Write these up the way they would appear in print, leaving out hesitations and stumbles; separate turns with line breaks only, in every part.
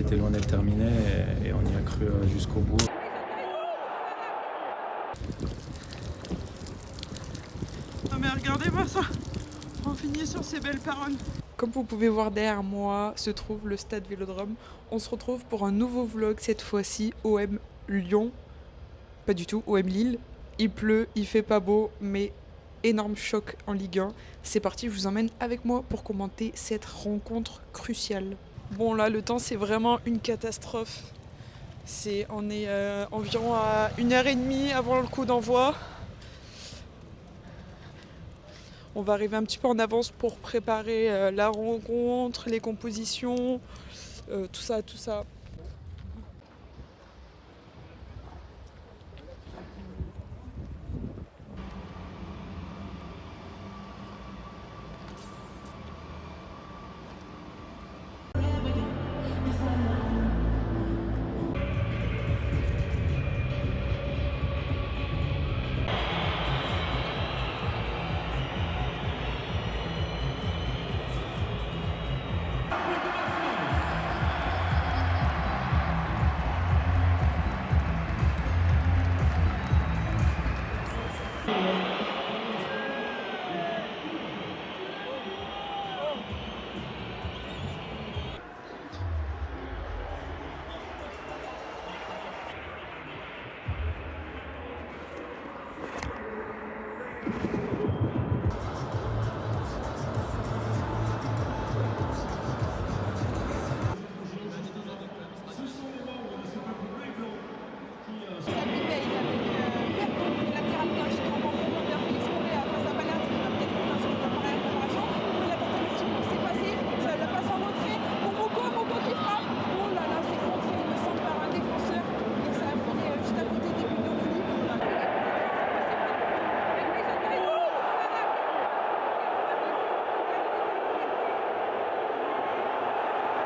C'était loin d'être terminé et on y a cru jusqu'au bout.
Non mais regardez-moi ça, on finit sur ces belles paroles. Comme vous pouvez voir derrière moi se trouve le stade Vélodrome. On se retrouve pour un nouveau vlog, cette fois-ci OM Lyon. Pas du tout, OM Lille. Il pleut, il fait pas beau, mais énorme choc en Ligue 1. C'est parti, je vous emmène avec moi pour commenter cette rencontre cruciale. Bon là, le temps c'est vraiment une catastrophe. On est environ à 1h30 avant le coup d'envoi. On va arriver un petit peu en avance pour préparer la rencontre, les compositions, tout ça, tout ça.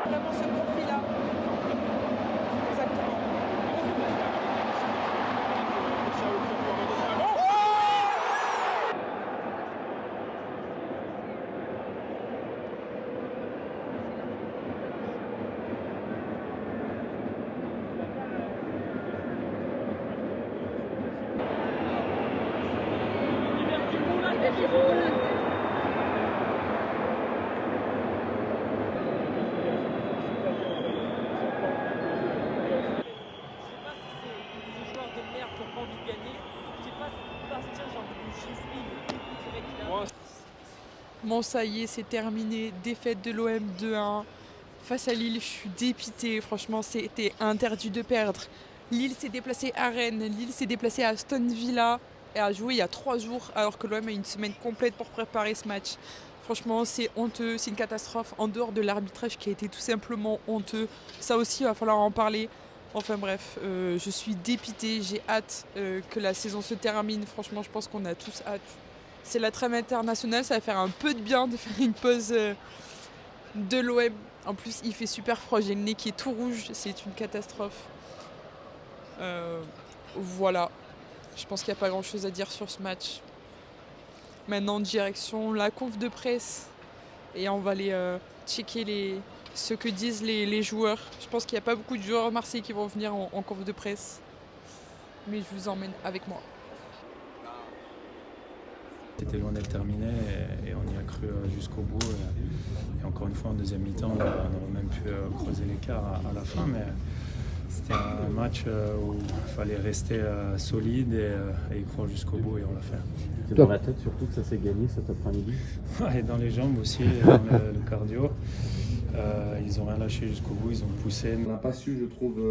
Vraiment ce profil-là. Exactement. Bon, ça y est, c'est terminé. Défaite de l'OM 2-1 face à Lille. Je suis dépitée. Franchement, c'était interdit de perdre. Lille s'est déplacé à Rennes. Lille s'est déplacé à Aston Villa et a joué il y a 3 jours, alors que l'OM a une semaine complète pour préparer ce match. Franchement, c'est honteux. C'est une catastrophe. En dehors de l'arbitrage qui a été tout simplement honteux. Ça aussi, il va falloir en parler. Enfin bref, je suis dépitée. J'ai hâte que la saison se termine. Franchement, je pense qu'on a tous hâte. C'est la trêve internationale, ça va faire un peu de bien de faire une pause de l'OM. En plus, il fait super froid, j'ai le nez qui est tout rouge, c'est une catastrophe. Voilà, je pense qu'il n'y a pas grand chose à dire sur ce match. Maintenant, direction la conf de presse et on va aller checker ce que disent les joueurs. Je pense qu'il n'y a pas beaucoup de joueurs marseillais qui vont venir en conf de presse, mais je vous emmène avec moi.
C'était loin d'être terminé et on y a cru jusqu'au bout. Et encore une fois, en deuxième mi-temps, on aurait même pu creuser l'écart à la fin. Mais c'était un match où il fallait rester solide et y croire jusqu'au bout et on l'a fait.
C'est dans la tête surtout que ça s'est gagné cet après-midi.
Et dans les jambes aussi, dans le cardio. Ils n'ont rien lâché jusqu'au bout, ils ont poussé.
On n'a pas su, je trouve,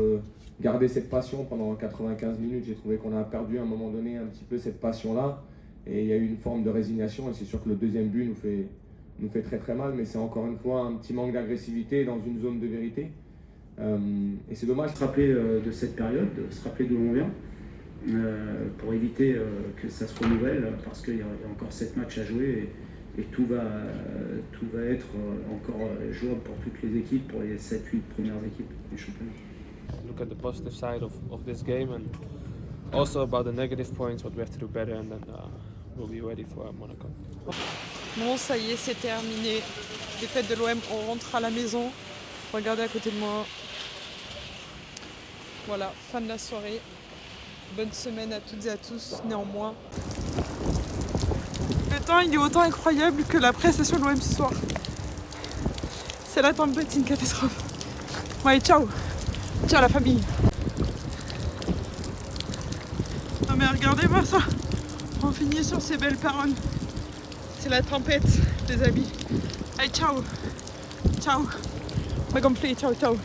garder cette passion pendant 95 minutes. J'ai trouvé qu'on a perdu à un moment donné un petit peu cette passion-là. Et il y a eu une forme de résignation. Et c'est sûr que le deuxième but nous fait très très mal. Mais c'est encore une fois un petit manque d'agressivité dans une zone de vérité. Et c'est dommage.
Se rappeler de cette période, se rappeler d'où on vient, pour éviter que ça se renouvelle, parce qu'il y a encore 7 matchs à jouer et tout va être encore jouable pour toutes les équipes, pour les 7-8 premières équipes du championnat.
Look at the positive side of this game and also about the negative points, what we have to do better, and then we'll be ready for Monaco.
Bon, ça y est, c'est terminé. Défaite de l'OM, on rentre à la maison. Regardez à côté de moi. Voilà, fin de la soirée. Bonne semaine à toutes et à tous, néanmoins. Le temps, il est autant incroyable que la prestation de l'OM ce soir. C'est la tempête, c'est une catastrophe. Ouais, ciao. Ciao la famille. Non mais regardez-moi ça. On finit sur ces belles paroles. C'est la tempête, les amis. Allez, ciao. Ciao. Pas gonflé, ciao, ciao.